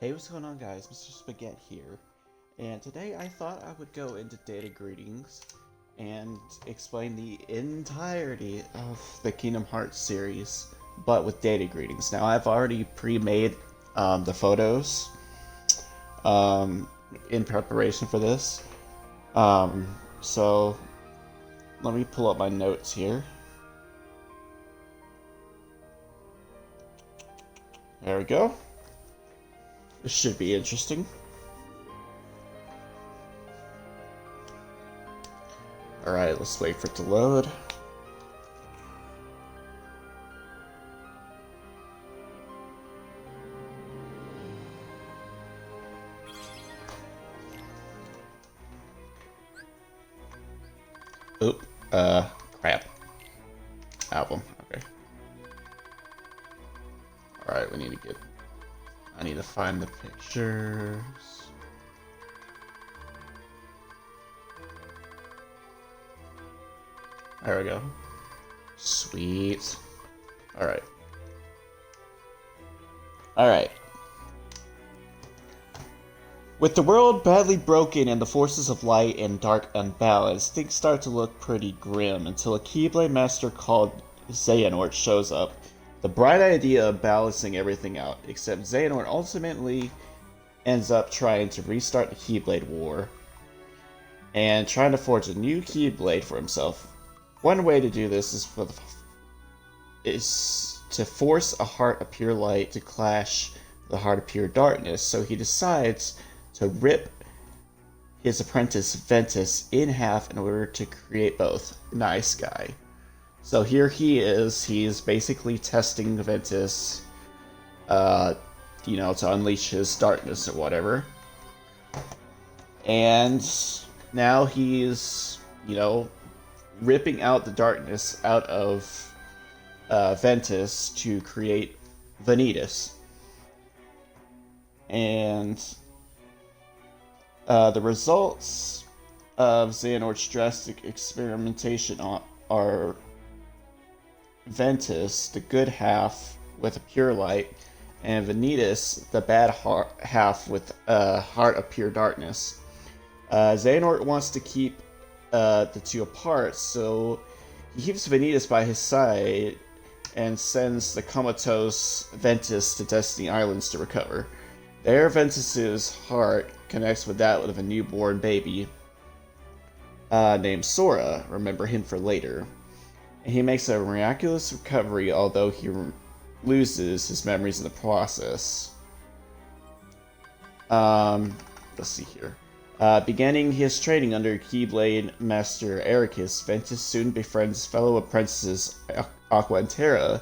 Hey, what's going on, guys? Mr. Spaghetti here, and today I thought I would go into data greetings and explain the entirety of the Kingdom Hearts series, but with data greetings. Now, I've already pre-made the photos um, in preparation for this, so let me pull up my notes here. There we go. This should be interesting. Alright, let's wait for it to load. Oop, crap. Album, okay. Alright, I need to find the pictures. There we go. Sweet. Alright. Alright. With the world badly broken and the forces of light and dark unbalanced, things start to look pretty grim until a Keyblade Master called Xehanort shows up. The bright idea of balancing everything out, except Xehanort ultimately ends up trying to restart the Keyblade War and trying to forge a new Keyblade for himself. One way to do this is to force a Heart of Pure Light to clash with the Heart of Pure Darkness, so he decides to rip his apprentice Ventus in half in order to create both. Nice guy. So here he is, he's basically testing Ventus, to unleash his darkness or whatever. And now he's, ripping out the darkness out of Ventus to create Vanitas. And the results of Xehanort's drastic experimentation are Ventus, the good half with a pure light, and Vanitas, the bad half with a heart of pure darkness. Xehanort wants to keep the two apart, so he keeps Vanitas by his side and sends the comatose Ventus to Destiny Islands to recover. There, Ventus's heart connects with that of a newborn baby named Sora. Remember him for later. And he makes a miraculous recovery, although he loses his memories in the process. Let's see here. Beginning his training under Keyblade Master Ericus, Ventus soon befriends fellow apprentices Aqua and Terra,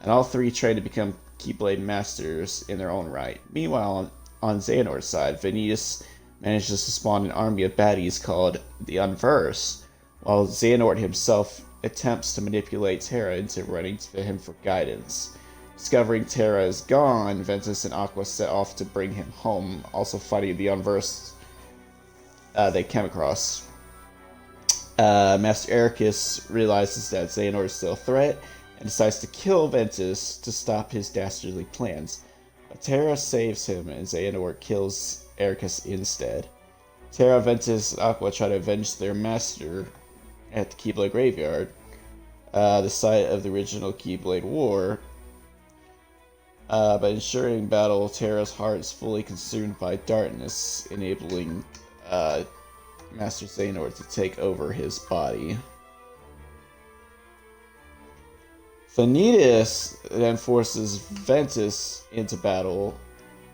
and all three train to become Keyblade Masters in their own right. Meanwhile, on Xehanort's side, Vanitas manages to spawn an army of baddies called the Unverse, while Xehanort himself attempts to manipulate Terra into running to him for guidance. Discovering Terra is gone, Ventus and Aqua set off to bring him home, also fighting the Unverse they came across. Master Ericus realizes that Xehanort is still a threat and decides to kill Ventus to stop his dastardly plans. But Terra saves him and Xehanort kills Ericus instead. Terra, Ventus, and Aqua try to avenge their master at the Keyblade Graveyard, the site of the original Keyblade War. But ensuring battle, Terra's heart is fully consumed by darkness, enabling Master Xehanort to take over his body. Vanitas then forces Ventus into battle,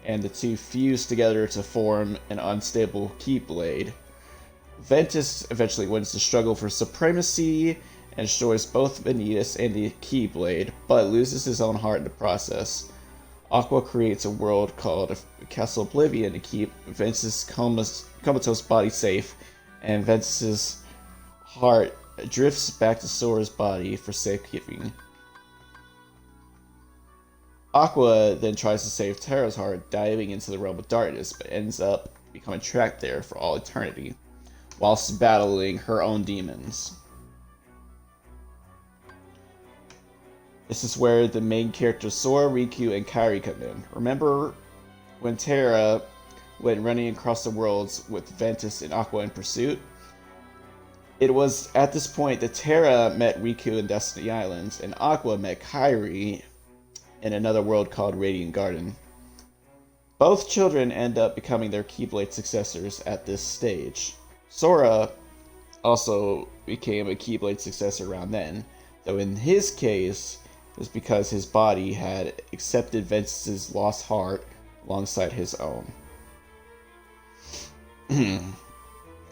and the two fuse together to form an unstable Keyblade. Ventus eventually wins the struggle for supremacy and destroys both Vanitas and the Keyblade, but loses his own heart in the process. Aqua creates a world called Castle Oblivion to keep Ventus' comatose body safe, and Ventus' heart drifts back to Sora's body for safekeeping. Aqua then tries to save Terra's heart, diving into the realm of darkness, but ends up becoming trapped there for all eternity, whilst battling her own demons. This is where the main characters Sora, Riku, and Kairi come in. Remember when Terra went running across the worlds with Ventus and Aqua in pursuit. It was at this point that Terra met Riku in Destiny Islands, and Aqua met Kairi in another world called Radiant Garden. Both children end up becoming their Keyblade successors at this stage. Sora also became a Keyblade successor around then, though in his case, it was because his body had accepted Ventus's lost heart alongside his own.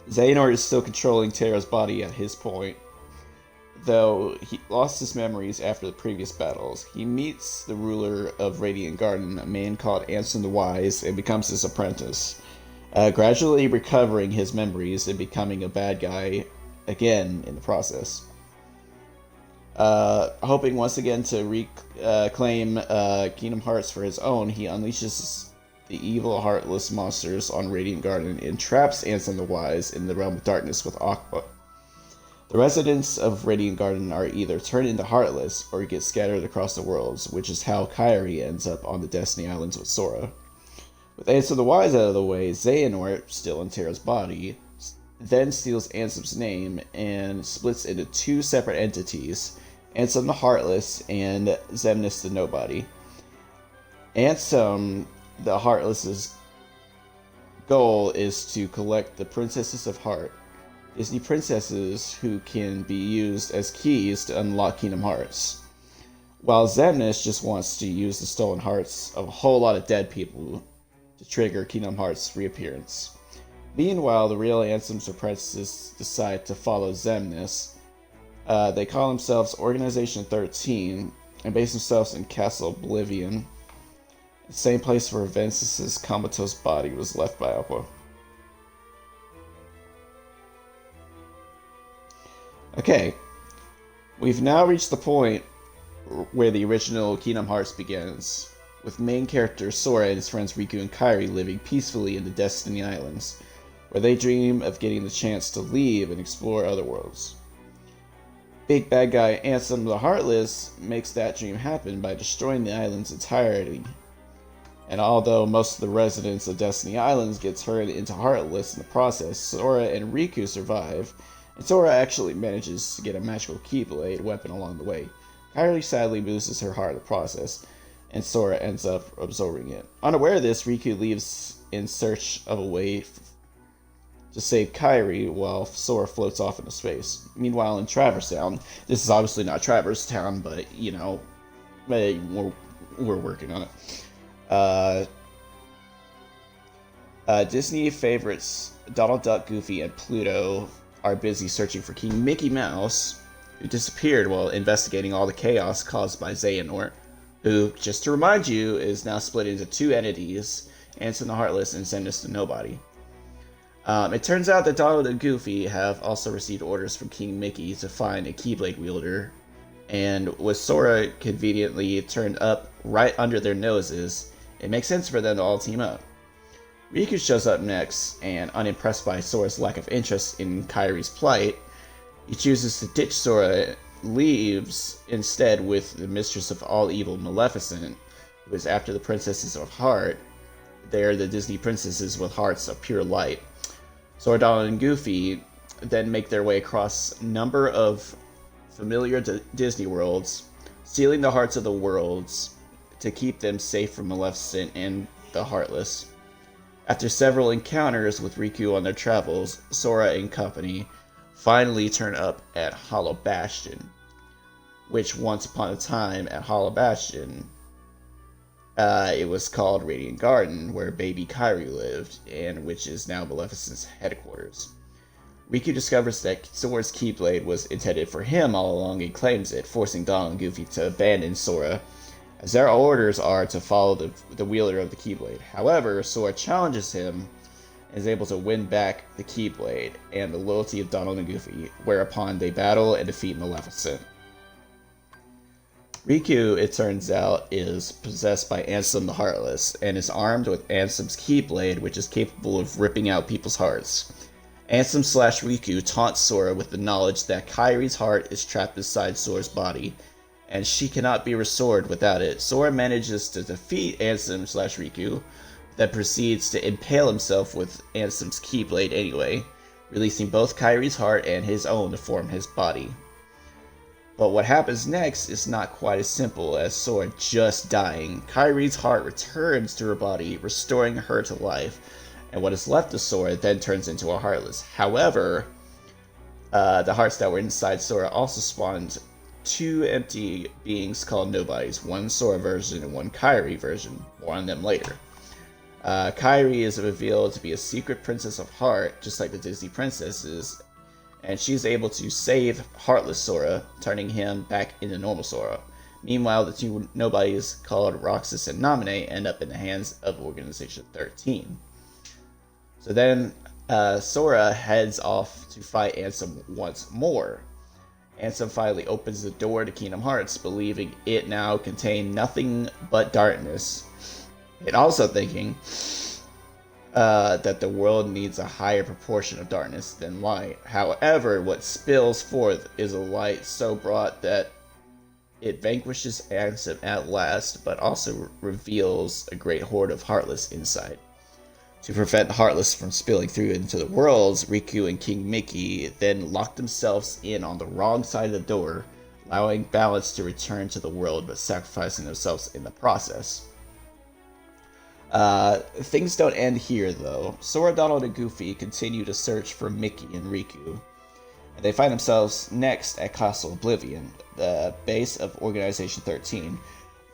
Xehanort is still controlling Terra's body at his point, though he lost his memories after the previous battles. He meets the ruler of Radiant Garden, a man called Ansem the Wise, and becomes his apprentice, gradually recovering his memories and becoming a bad guy again in the process. Hoping once again to reclaim Kingdom Hearts for his own, he unleashes the evil heartless monsters on Radiant Garden and traps Ansem the Wise in the realm of darkness with Aqua. The residents of Radiant Garden are either turned into heartless or get scattered across the worlds, which is how Kairi ends up on the Destiny Islands with Sora. With Ansem the Wise out of the way, Xehanort, still in Terra's body, then steals Ansem's name and splits into two separate entities, Ansem the Heartless and Xemnas the Nobody. Ansem the Heartless's goal is to collect the Princesses of Heart, Disney princesses who can be used as keys to unlock Kingdom Hearts, while Xemnas just wants to use the stolen hearts of a whole lot of dead people to trigger Kingdom Hearts' reappearance. Meanwhile, the real Ansem's apprentices decide to follow Xemnas. They call themselves Organization 13 and base themselves in Castle Oblivion, the same place where Ventus's comatose body was left by Aqua. Okay, we've now reached the point where the original Kingdom Hearts begins, with main character Sora and his friends Riku and Kairi living peacefully in the Destiny Islands, where they dream of getting the chance to leave and explore other worlds. Big bad guy Ansem the Heartless makes that dream happen by destroying the island's entirety. And although most of the residents of Destiny Islands get turned into Heartless in the process, Sora and Riku survive, and Sora actually manages to get a magical Keyblade weapon along the way. Kairi sadly loses her heart in the process, and Sora ends up absorbing it. Unaware of this, Riku leaves in search of a way to save Kairi while Sora floats off into space. Meanwhile, in Traverse Town, this is obviously not Traverse Town, but, you know, we're working on it. Disney favorites Donald Duck, Goofy, and Pluto are busy searching for King Mickey Mouse, who disappeared while investigating all the chaos caused by Xehanort, who, just to remind you, is now split into two entities, Ansem the Heartless and Xemnas the Nobody. It turns out that Donald and Goofy have also received orders from King Mickey to find a Keyblade wielder, and with Sora conveniently turned up right under their noses, it makes sense for them to all team up. Riku shows up next, and unimpressed by Sora's lack of interest in Kairi's plight, he chooses to ditch Sora, leaves instead with the mistress of all evil, Maleficent, who is after the Princesses of Heart. They are the Disney princesses with hearts of pure light. Sora, Donald, and Goofy then make their way across a number of familiar Disney worlds, stealing the hearts of the worlds to keep them safe from Maleficent and the Heartless. After several encounters with Riku on their travels, Sora and company finally turn up at Hollow Bastion, which once upon a time at Hollow Bastion, it was called Radiant Garden, where baby Kairi lived, and which is now Maleficent's headquarters. Riku discovers that Sora's Keyblade was intended for him all along and claims it, forcing Donald and Goofy to abandon Sora, as their orders are to follow the wielder of the Keyblade. However, Sora challenges him and is able to win back the Keyblade and the loyalty of Donald and Goofy, whereupon they battle and defeat Maleficent. Riku, it turns out, is possessed by Ansem the Heartless and is armed with Ansem's Keyblade, which is capable of ripping out people's hearts. Ansem/Riku taunts Sora with the knowledge that Kairi's heart is trapped inside Sora's body, and she cannot be restored without it. Sora manages to defeat Ansem/Riku with then proceeds to impale himself with Ansem's Keyblade anyway, releasing both Kyrie's heart and his own to form his body. But what happens next is not quite as simple as Sora just dying. Kyrie's heart returns to her body, restoring her to life, and what is left of Sora then turns into a Heartless. However, the hearts that were inside Sora also spawned two empty beings called Nobodies, one Sora version and one Kyrie version. More on them later. Kyrie is revealed to be a secret princess of heart, just like the Disney princesses, and she's able to save Heartless Sora, turning him back into normal Sora. Meanwhile, the two Nobodies called Roxas and Naminé end up in the hands of Organization 13. So then Sora heads off to fight Ansem once more. Ansem finally opens the door to Kingdom Hearts, believing it now contained nothing but darkness, and also thinking that the world needs a higher proportion of darkness than light. However, what spills forth is a light so bright that it vanquishes Ansem at last, but also reveals a great horde of Heartless inside. To prevent Heartless from spilling through into the worlds, Riku and King Mickey then lock themselves in on the wrong side of the door, allowing balance to return to the world, but sacrificing themselves in the process. Things don't end here, though. Sora, Donald, and Goofy continue to search for Mickey and Riku. And they find themselves next at Castle Oblivion, the base of Organization 13,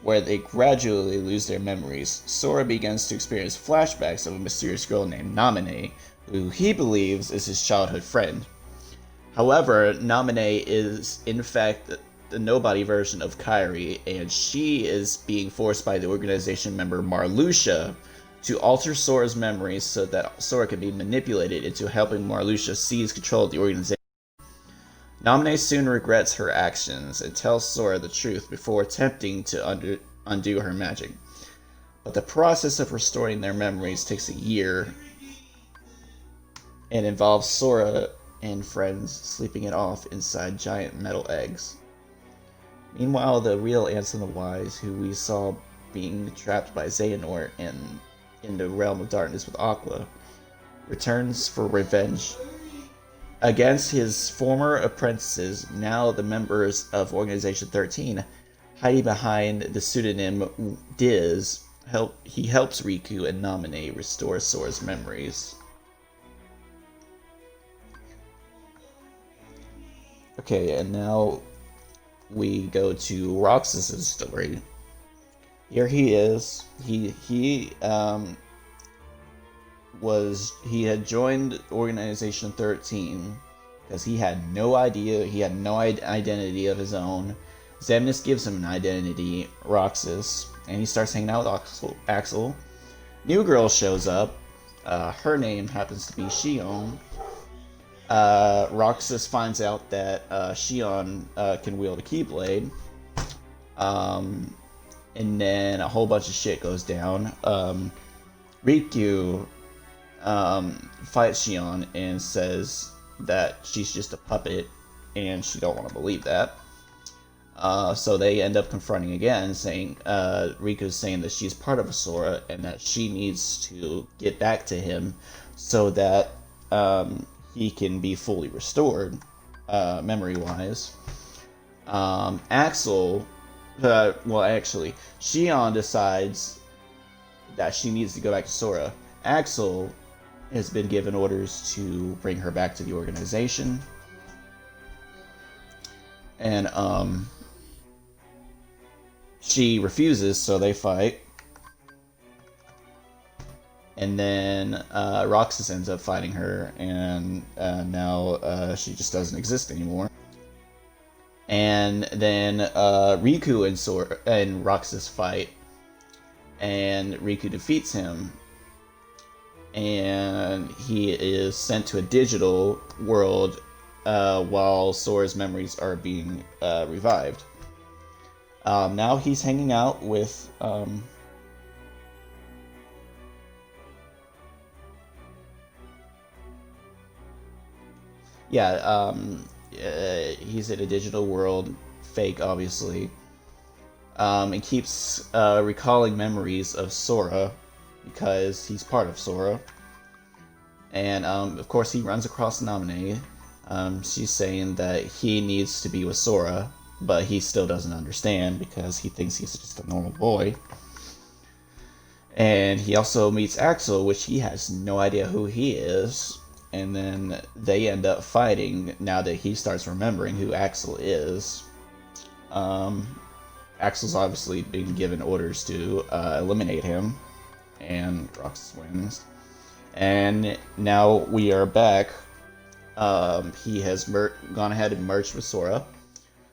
where they gradually lose their memories. Sora begins to experience flashbacks of a mysterious girl named Naminé, who he believes is his childhood friend. However, Naminé is, in fact, the nobody version of Kyrie, and she is being forced by the organization member Marluxia to alter Sora's memories so that Sora can be manipulated into helping Marluxia seize control of the organization. Naminé soon regrets her actions and tells Sora the truth before attempting to undo her magic. But the process of restoring their memories takes a year and involves Sora and friends sleeping it off inside giant metal eggs. Meanwhile, the real Ansem the Wise, who we saw being trapped by Xehanort and in the realm of darkness with Aqua, returns for revenge against his former apprentices, now the members of Organization 13, hiding behind the pseudonym Diz. He helps Riku and Naminé restore Sora's memories. Okay, and now we go to Roxas's story. Here he is. He had joined Organization 13 because he had no idea. He had no identity of his own. Xemnas gives him an identity, Roxas, and he starts hanging out with Axel. New girl shows up. Her name happens to be Xion. Roxas finds out that Xion can wield a Keyblade. And then a whole bunch of shit goes down. Riku fights Xion and says that she's just a puppet, and she don't want to believe that. So they end up confronting again, saying Riku's saying that she's part of Sora and that she needs to get back to him so that he can be fully restored, memory-wise. Xion decides that she needs to go back to Sora. Axel has been given orders to bring her back to the organization. And, she refuses, so they fight. And then, Roxas ends up fighting her, and now she just doesn't exist anymore. And then Riku and Roxas fight, and Riku defeats him, and he is sent to a digital world while Sora's memories are being revived. Now he's hanging out with he's in a digital world, fake obviously, and keeps recalling memories of Sora, because he's part of Sora. And of course, he runs across Naminé. She's saying that he needs to be with Sora, but he still doesn't understand because he thinks he's just a normal boy. And he also meets Axel, which he has no idea who he is. And then they end up fighting now that he starts remembering who Axel is. Axel's obviously been given orders to eliminate him, and Roxas wins. And now we are back. He has gone ahead and merged with Sora.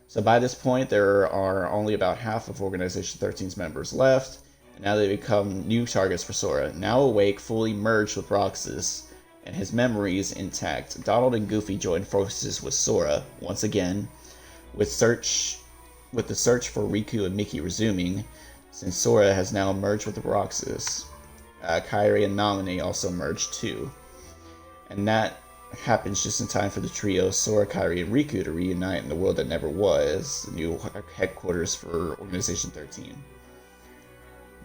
So by this point, there are only about half of Organization 13's members left. And now they become new targets for Sora. Now awake, fully merged with Roxas, and his memories intact, Donald and Goofy join forces with Sora once again, with the search for Riku and Mickey resuming, since Sora has now merged with Roxas. Kairi and Naminé also merged too. And that happens just in time for the trio Sora, Kairi, and Riku to reunite in the world that never was, the new headquarters for Organization 13.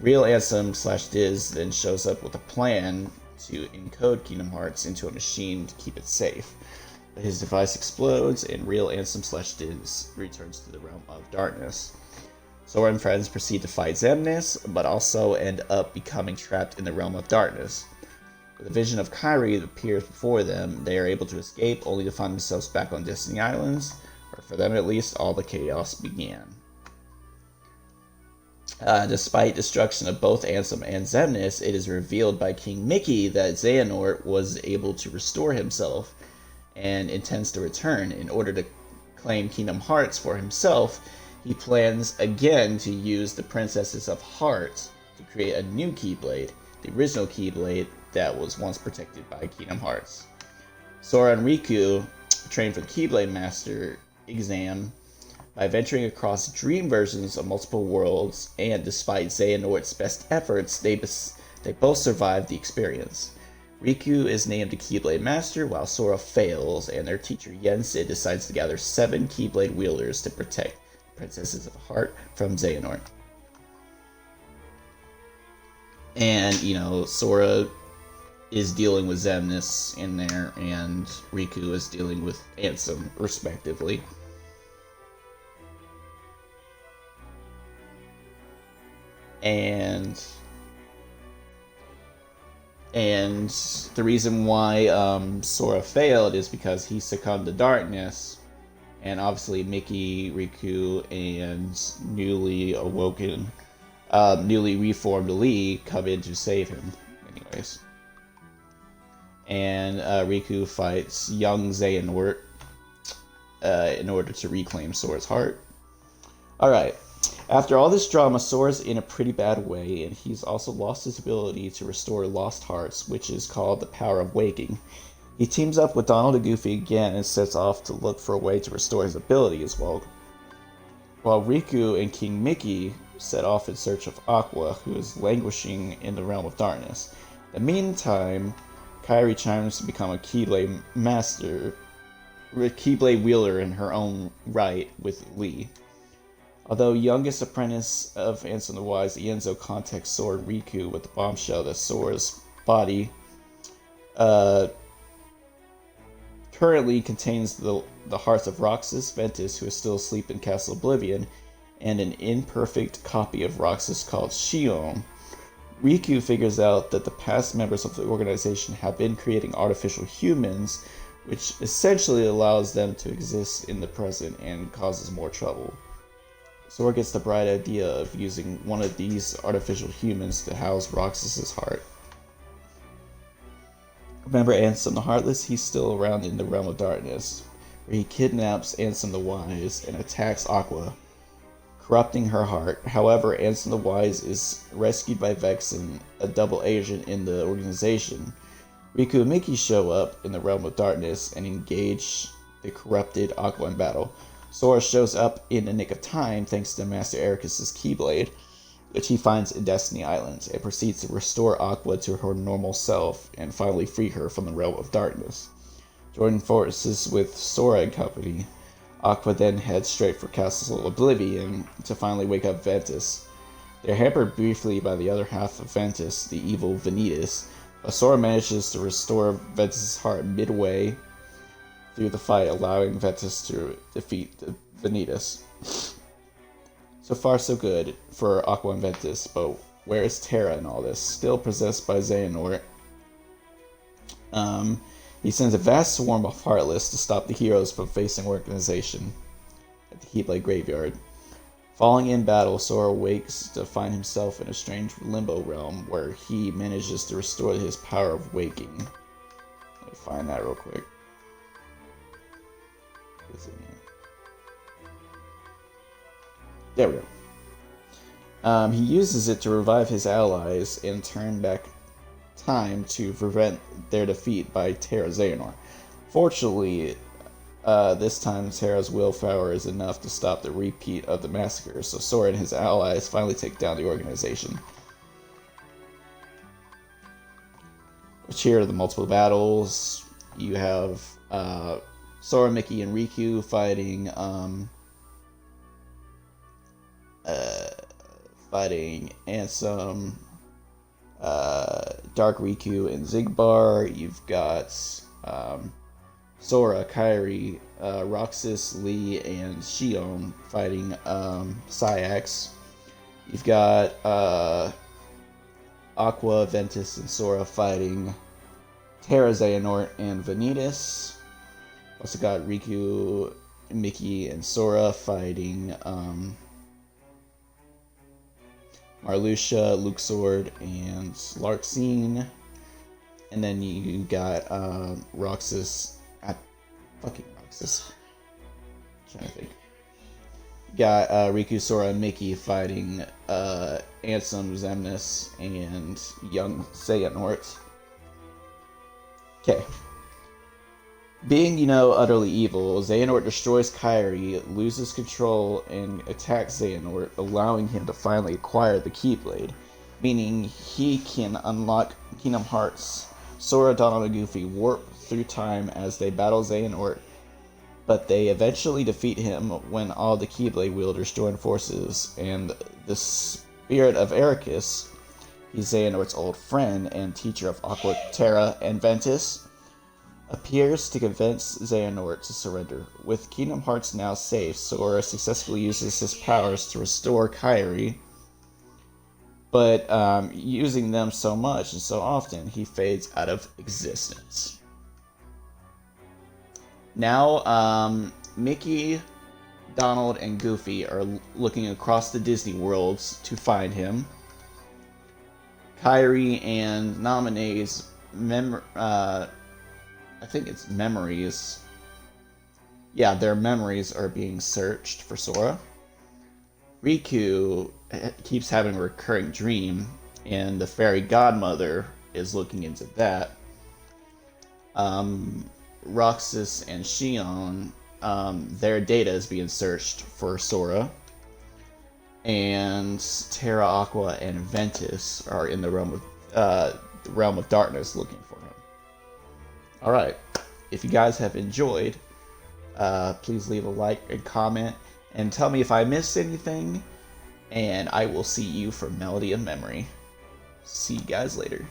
Real Ansem / Diz then shows up with a plan to encode Kingdom Hearts into a machine to keep it safe. But his device explodes, and Real Ansem / Diz returns to the realm of darkness. Sora and friends proceed to fight Xemnas, but also end up becoming trapped in the realm of darkness. With a vision of Kairi that appears before them, they are able to escape, only to find themselves back on Destiny Islands, where for them at least, all the chaos began. Despite destruction of both Ansem and Xemnas, it is revealed by King Mickey that Xehanort was able to restore himself and intends to return. In order to claim Kingdom Hearts for himself, he plans again to use the Princesses of Heart to create a new Keyblade, the original Keyblade that was once protected by Kingdom Hearts. Sora and Riku train for the Keyblade Master exam by venturing across dream versions of multiple worlds, and despite Xehanort's best efforts, they both survive the experience. Riku is named a Keyblade Master, while Sora fails, and their teacher Yensid decides to gather 7 Keyblade wielders to protect Princesses of Heart from Xehanort. And, Sora is dealing with Xemnas in there, and Riku is dealing with Ansem, respectively. And the reason why Sora failed is because he succumbed to darkness, and obviously Mickey, Riku, and newly reformed Lee come in to save him, anyways. And Riku fights young Xehanort in order to reclaim Sora's heart. Alright. After all this drama, Sora's in a pretty bad way, and he's also lost his ability to restore lost hearts, which is called the power of waking. He teams up with Donald and Goofy again and sets off to look for a way to restore his ability as well. While Riku and King Mickey set off in search of Aqua, who is languishing in the realm of darkness. In the meantime, Kairi chimes to become a Keyblade Master, Keyblade wielder in her own right with Lee. Although youngest apprentice of Ansem the Wise, Ienzo contacts Sora and Riku with the bombshell that Sora's body currently contains the hearts of Roxas, Ventus, who is still asleep in Castle Oblivion, and an imperfect copy of Roxas called Xion. Riku figures out that the past members of the organization have been creating artificial humans, which essentially allows them to exist in the present and causes more trouble. Sora gets the bright idea of using one of these artificial humans to house Roxas's heart. Remember Ansem the Heartless? He's still around in the realm of darkness, where he kidnaps Ansem the Wise and attacks Aqua, corrupting her heart. However, Ansem the Wise is rescued by Vexen, a double agent in the organization. Riku and Mickey show up in the realm of darkness and engage the corrupted Aqua in battle. Sora shows up in the nick of time thanks to Master Ericus' Keyblade, which he finds in Destiny Islands, and proceeds to restore Aqua to her normal self and finally free her from the realm of darkness. Joining forces with Sora and company, Aqua then heads straight for Castle Oblivion to finally wake up Ventus. They're hampered briefly by the other half of Ventus, the evil Vanitas, but Sora manages to restore Ventus' heart midway through the fight, allowing Ventus to defeat the Vanitas. So far so good for Aqua and Ventus, but where is Terra in all this? Still possessed by Xehanort. He sends a vast swarm of Heartless to stop the heroes from facing Organization at the Keyblade Graveyard. Falling in battle, Sora wakes to find himself in a strange limbo realm where he manages to restore his power of waking. Let me find that real quick. There we go. He uses it to revive his allies and turn back time to prevent their defeat by Terra Xehanort. Fortunately, this time Terra's willpower is enough to stop the repeat of the massacre, so Sora and his allies finally take down the organization. Which here are the multiple battles. You have Sora, Mickey, and Riku fighting Ansem, Dark Riku, and Xigbar. You've got Sora, Kairi, Roxas, Lee, and Xion fighting Sayax. You've got Aqua, Ventus, and Sora fighting Terra, Xehanort, and Vanitas. Also got Riku, Mickey, and Sora fighting Marluxia, Luxord, and Larxene. And then you got Roxas. Fucking Roxas. I'm trying to think. You got Riku, Sora, and Mickey fighting Ansem, Xemnas, and young Xehanort. Okay. Being, utterly evil, Xehanort destroys Kairi, loses control, and attacks Xehanort, allowing him to finally acquire the Keyblade, meaning he can unlock Kingdom Hearts. Sora, Donald, and Goofy warp through time as they battle Xehanort, but they eventually defeat him when all the Keyblade wielders join forces, and the spirit of Ericus, he's Xehanort's old friend and teacher of Aqua, Terra, and Ventus, appears to convince Xehanort to surrender. With Kingdom Hearts now safe, Sora successfully uses his powers to restore Kairi, but using them so much and so often, he fades out of existence. Now, Mickey, Donald, and Goofy are looking across the Disney worlds to find him. Kairi and Naminé's I think it's memories. Yeah, their memories are being searched for Sora. Riku keeps having a recurring dream, and the fairy godmother is looking into that. Roxas and Xion, their data is being searched for Sora. And Terra, Aqua, and Ventus are in the realm of darkness looking for him. Alright, if you guys have enjoyed, please leave a like and comment, and tell me if I missed anything, and I will see you for Melody of Memory. See you guys later.